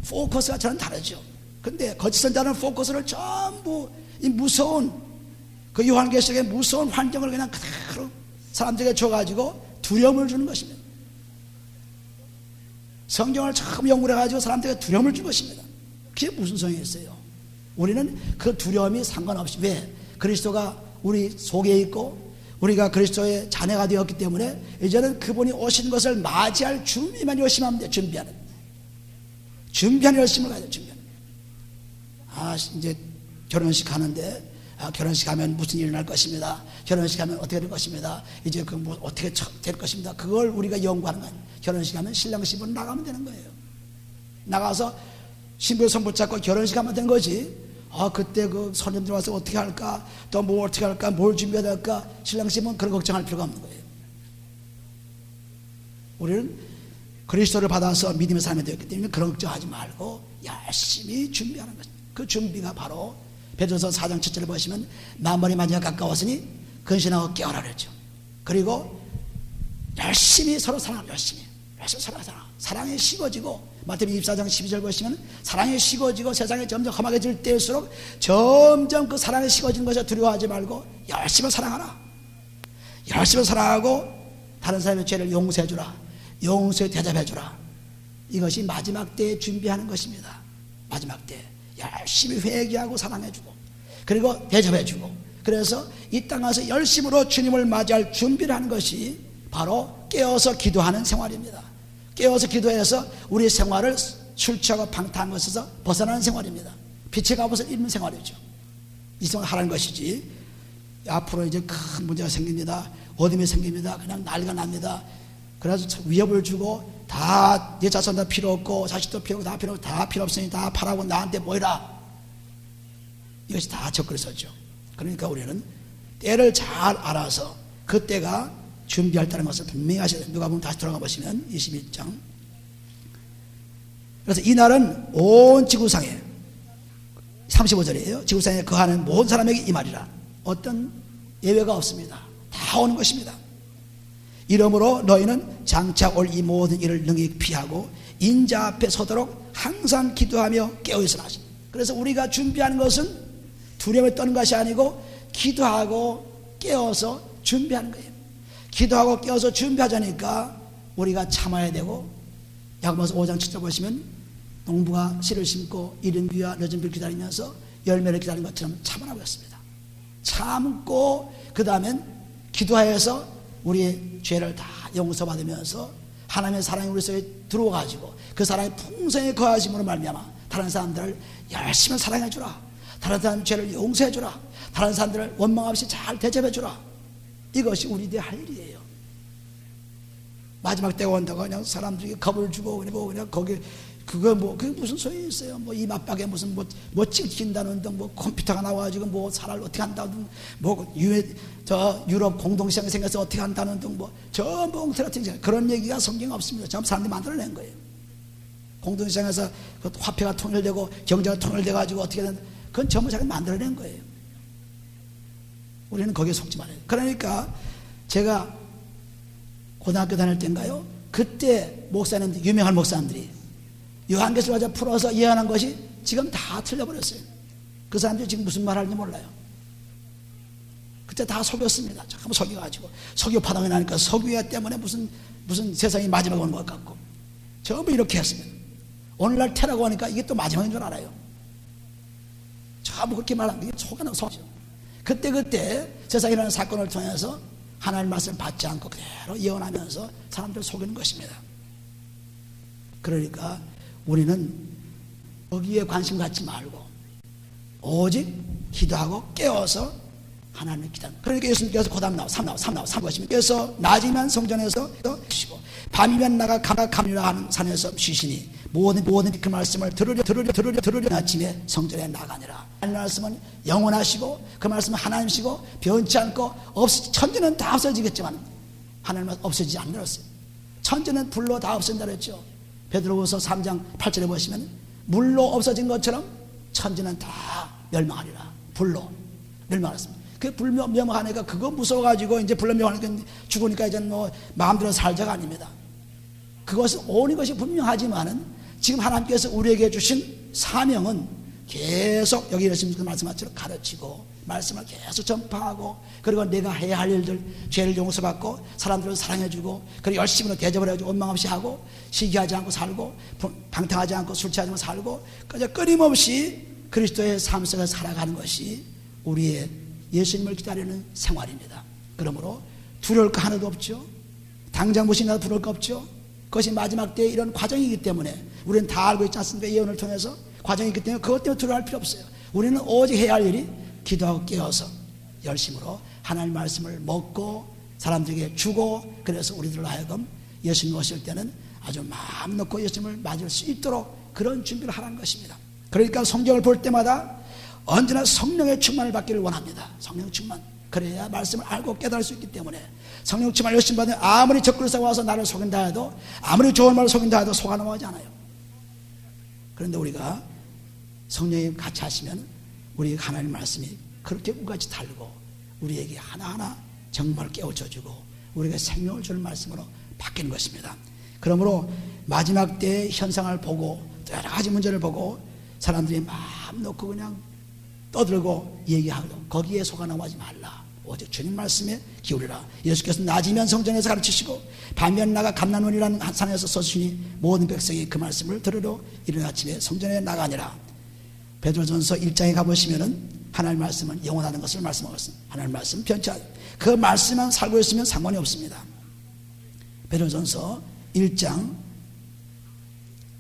포커스가 저는 다르죠. 근데 거짓 선자는 포커스를 전부 이 무서운 그 요한계시록의 무서운 환경을 그냥 그대로 사람들에게 줘가지고 두려움을 주는 것입니다. 성경을 처음 연구를 해가지고 사람들에게 두려움을 준 것입니다. 그게 무슨 소용이 있어요? 우리는 그 두려움이 상관없이 왜? 그리스도가 우리 속에 있고 우리가 그리스도의 자녀가 되었기 때문에 이제는 그분이 오시는 것을 맞이할 준비만 열심히 하면 돼요. 준비하는 열심을 가야 돼요. 준비하는. 이제 결혼식 하는데 결혼식 하면 무슨 일이 날 것입니다. 결혼식 하면 어떻게 될 것입니다. 이제 그 뭐 어떻게 될 것입니다. 그걸 우리가 연구하는 거예요. 결혼식 하면 신랑 신부는 나가면 되는 거예요. 나가서 신부의 손 붙잡고 결혼식 하면 되는 거지. 그때 그 손님들 와서 어떻게 할까, 또 뭐 어떻게 할까, 뭘 준비해야 될까, 신랑 신부는 그런 걱정할 필요가 없는 거예요. 우리는 그리스도를 받아서 믿음의 삶이 되었기 때문에 그런 걱정하지 말고 열심히 준비하는 것입니다. 그 준비가 바로 베드로서 4장 7절을 보시면 만번이 마지막 가까웠으니 근신하고 깨어라 그랬죠. 그리고 열심히 서로 사랑하라. 열심히 사랑하라. 사랑에 식어지고 마태복음 24장 12절 보시면 사랑에 식어지고 세상에 점점 험하게질 때일수록 점점 그 사랑에 식어지는 것에 두려워하지 말고 열심히 사랑하라. 열심히 사랑하고 다른 사람의 죄를 용서해주라. 용서에 대접해주라. 이것이 마지막 때에 준비하는 것입니다. 마지막 때 열심히 회개하고 사랑해주고 그리고 대접해주고 그래서 이 땅 와서 열심으로 주님을 맞이할 준비를 하는 것이 바로 깨어서 기도하는 생활입니다. 깨어서 기도해서 우리 생활을 술 취하고 방탕한 것에서 벗어나는 생활입니다. 빛의 갑옷을 입는 생활이죠. 이 생활을 하라는 것이지 앞으로 이제 큰 문제가 생깁니다. 어둠이 생깁니다. 그냥 난리가 납니다. 그래서 위협을 주고 다 내 자손도 필요 없고 자식도 필요 없고 다 필요 없으니 다 팔아고 나한테 모이라. 이것이 다 적그리스도죠. 그러니까 우리는 때를 잘 알아서 그 때가 준비할 것을 분명히 하셔야 돼요. 누가 보면 다시 돌아가 보시면 21장. 그래서 이 날은 온 지구상에 35절이에요. 지구상에 거하는 모든 사람에게 이 말이라. 어떤 예외가 없습니다. 다 오는 것입니다. 이러므로 너희는 장차 올 이 모든 일을 능히 피하고 인자 앞에 서도록 항상 기도하며 깨어있으라 하십니다. 그래서 우리가 준비하는 것은 두려움에 떠는 것이 아니고 기도하고 깨어서 준비하는 거예요. 기도하고 깨어서 준비하자니까 우리가 참아야 되고, 야고보서 5장 7절 보시면 농부가 씨를 심고 이른 비와 늦은 비를 기다리면서 열매를 기다리는 것처럼 참으라고 했습니다. 참고 그 다음엔 기도하여서 우리의 죄를 다 용서받으면서 하나님의 사랑이 우리 속에 들어와가지고 그 사랑이 풍성히 거하심으로 말미암아 다른 사람들을 열심히 사랑해주라, 다른 사람 죄를 용서해주라, 다른 사람들을 원망 없이 잘 대접해주라. 이것이 우리들의 할 일이에요. 마지막 때가 온다고 그냥 사람들이 겁을 주고 그냥 거기 그게 무슨 소용이 있어요? 뭐 이 맞박에 무슨 뭐 찍힌다는 등 뭐 컴퓨터가 나와가지고 뭐 사람을 어떻게 한다는 뭐 유럽 공동시장이 생겨서 어떻게 한다는 등 뭐 전부 엉터리 그런 얘기가 성경에 없습니다. 전부 사람들이 만들어낸 거예요. 공동시장에서 그 화폐가 통일되고 경제가 통일돼가지고 어떻게 된, 그건 전부 자기가 만들어낸 거예요. 우리는 거기에 속지 말아요. 그러니까 제가 고등학교 다닐 때인가요? 그때 목사님들, 유명한 목사님들이 요한계시를 가지고 풀어서 예언한 것이 지금 다 틀려버렸어요. 그 사람들이 지금 무슨 말 하는지 몰라요. 그때 다 속였습니다. 잠깐만 속여가지고 석유 파동이 나니까 석유 때문에 무슨 세상이 마지막에 오는 것 같고 전부 이렇게 했습니다. 오늘날 테러가 오니까 이게 또 마지막인 줄 알아요. 전부 그렇게 말하는 게 속아나고 속죠. 그때 세상에 일어나는 사건을 통해서 하나님의 말씀을 받지 않고 그대로 예언하면서 사람들을 속이는 것입니다. 그러니까 우리는 거기에 관심 갖지 말고 오직 기도하고 깨워서 하나님을 기도합니다. 그러니까 예수님께서 그 다음 삼 것입니다. 그래서 낮이면 성전에서 쉬시고 밤이면 나가 감리라 하는 산에서 쉬시니 모든 그 말씀을 들으려 아침에 성전에 나가니라. 하나님의 말씀은 영원하시고 그 말씀은 하나님이시고 변치 않고 천지는 다 없어지겠지만 하나님은 없어지지 않는다였어요. 천지는 불로 다 없어진다 그랬죠. 베드로후서 3장 8절에 보시면 물로 없어진 것처럼 천지는 다 멸망하리라. 불로 멸망했습니다. 그 불로 멸망하니까 그거 무서워가지고 이제 불로 멸망하니까 죽으니까 이제 뭐 마음대로 살자가 아닙니다. 그것은 온 것이 분명하지만은 지금 하나님께서 우리에게 주신 사명은 계속 여기 예수님께서 말씀하신 가르치고 말씀을 계속 전파하고 그리고 내가 해야 할 일들 죄를 용서받고 사람들을 사랑해주고 그리고 열심히 대접을 해주고 원망 없이 하고 시기하지 않고 살고 방탕하지 않고 술 취하지 않고 살고 끊임없이 그리스도의 삶 속에 살아가는 것이 우리의 예수님을 기다리는 생활입니다. 그러므로 두려울 거 하나도 없죠. 당장 무엇이나 두려울 거 없죠. 그것이 마지막 때의 이런 과정이기 때문에 우리는 다 알고 있지 않습니까? 예언을 통해서 과정이기 때문에 그것 때문에 두려워할 필요 없어요. 우리는 오직 해야 할 일이 기도하고 깨어서 열심으로 하나님의 말씀을 먹고 사람들에게 주고 그래서 우리들로 하여금 예수님 오실 때는 아주 마음 놓고 예수님을 맞을 수 있도록 그런 준비를 하라는 것입니다. 그러니까 성경을 볼 때마다 언제나 성령의 충만을 받기를 원합니다. 성령 충만. 그래야 말씀을 알고 깨달을 수 있기 때문에 성령 충만을 열심히 받으면 아무리 적그리스도가 와서 나를 속인다 해도 아무리 좋은 말을 속인다 해도 속아 넘어가지 않아요. 그런데 우리가 성령이 같이 하시면 우리 하나님 말씀이 그렇게 우같이 달고 우리에게 하나하나 정말 깨우쳐주고 우리가 생명을 주는 말씀으로 바뀌는 것입니다. 그러므로 마지막 때의 현상을 보고 또 여러 가지 문제를 보고 사람들이 마음 놓고 그냥 떠들고 얘기하고 거기에 속아 넘어가지 말라. 오직 주님 말씀에 기울이라. 예수께서 낮이면 성전에서 가르치시고 밤이면 나가 감람원이라는 산에서 서시니 모든 백성이 그 말씀을 들으러 이른 아침에 성전에 나가니라. 베드로전서 1장에 가보시면은 하나님 말씀은 영원하는 것을 말씀하고 있습니다. 하나님 말씀 변치 않아요. 그 말씀만 살고 있으면 상관이 없습니다. 베드로전서 1장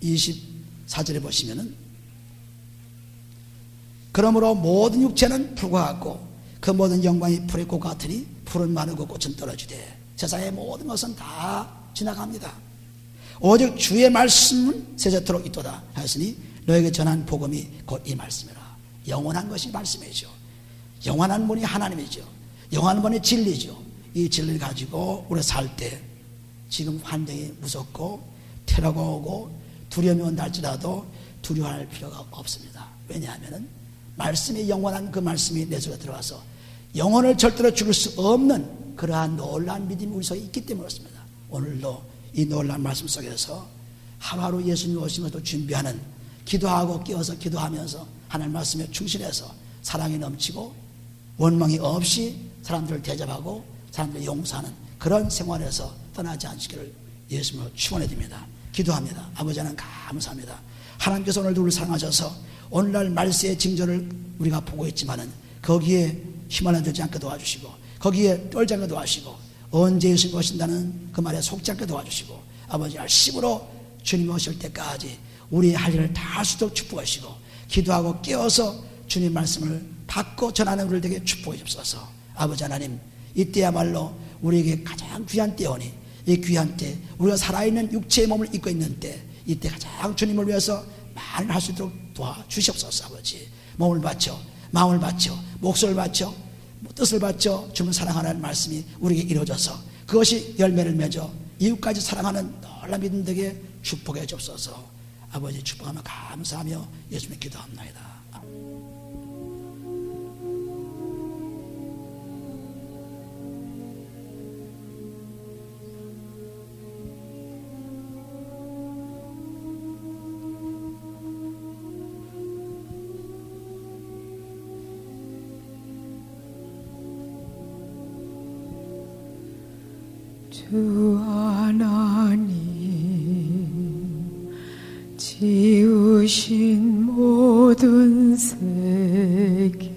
24절에 보시면은 그러므로 모든 육체는 불과 같고 그 모든 영광이 불의 꽃 같으니 푸른 마르고 꽃은 떨어지되 세상의 모든 것은 다 지나갑니다. 오직 주의 말씀은 세세토록 있도다 하였으니 너에게 전한 복음이 곧 이 말씀이라. 영원한 것이 말씀이죠. 영원한 분이 하나님이죠. 영원한 분이 진리죠. 이 진리를 가지고 우리가 살 때 지금 환경이 무섭고 테러가 오고 두려움이 온다 할지라도 두려워할 필요가 없습니다. 왜냐하면 말씀이 영원한 그 말씀이 내 속에 들어가서 영혼을 절대로 죽일 수 없는 그러한 놀라운 믿음이 우리 속에 있기 때문에 그렇습니다. 오늘도 이 놀라운 말씀 속에서 하루하루 예수님 오신 것도 준비하는 기도하고 깨어서 기도하면서 하나님 말씀에 충실해서 사랑이 넘치고 원망이 없이 사람들을 대접하고 사람들을 용서하는 그런 생활에서 떠나지 않기를 예수님으로 축원해 드립니다. 기도합니다. 아버지 하나님 감사합니다. 하나님께서 오늘도 우리를 사랑하셔서 오늘날 말세의 징조를 우리가 보고 있지만은 거기에 휘말려들지 않게 도와주시고 거기에 떨지 않게 도와주시고 언제 예수님 오신다는 그 말에 속지 않게 도와주시고 아버지 열심으로 주님 오실 때까지 우리의 할 일을 다 할 수 있도록 축복하시고 기도하고 깨어서 주님 말씀을 받고 전하는 우리를 되게 축복해 주옵소서. 아버지 하나님 이때야말로 우리에게 가장 귀한 때오니 이 귀한 때 우리가 살아있는 육체의 몸을 입고 있는 때 이때 가장 주님을 위해서 많이 할 수 있도록 도와주시옵소서. 아버지 몸을 바쳐 마음을 바쳐 목소리를 바쳐 뜻을 바쳐 주님을 사랑하는 말씀이 우리에게 이루어져서 그것이 열매를 맺어 이웃까지 사랑하는 놀라운 믿음 되게 축복해 주옵소서. 아버지 축복하며 감사하며 예수님의 기도합나이다. 주 하나님 지으신 모든 세계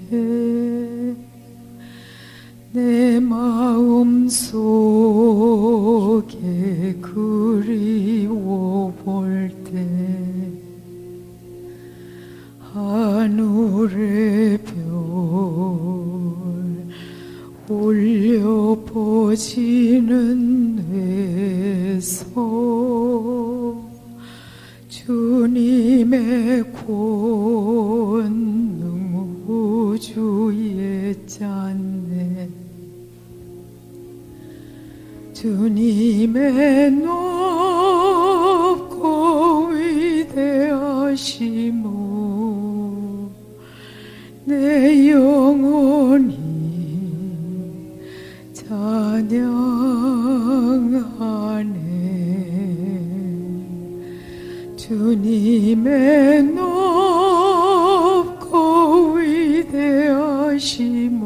내 마음 속에 그리워 볼 때 하늘의 별 올려보지는 뇌서 주님의 권능 우주에 짰네. 주님의 높고 위대하심을 내 영혼이 찬양하네. 주님의 높고 위대하심을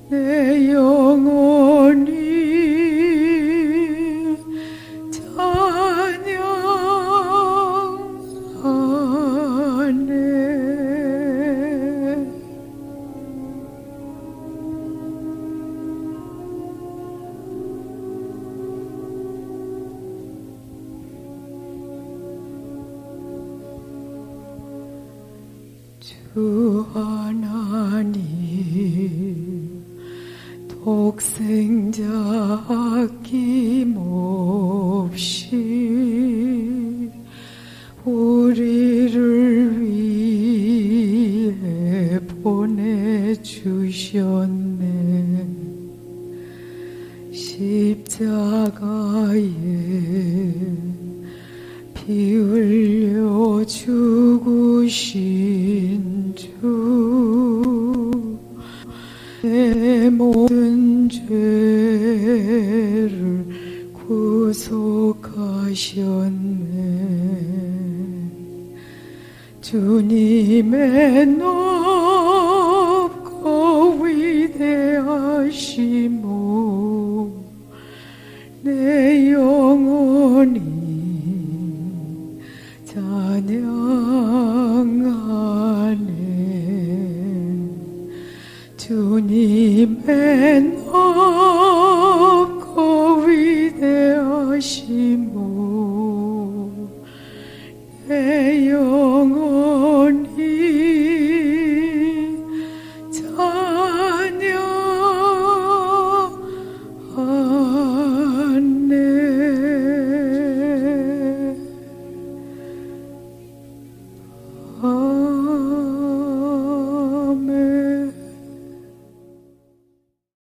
내 영혼이 찬양하네. 주 하나님 독생자 아낌없이 우리를 위해 보내주셨네. 십자가에 피 흘려 죽으신 주, 내 모든 죄를 구속하셨네. 주님의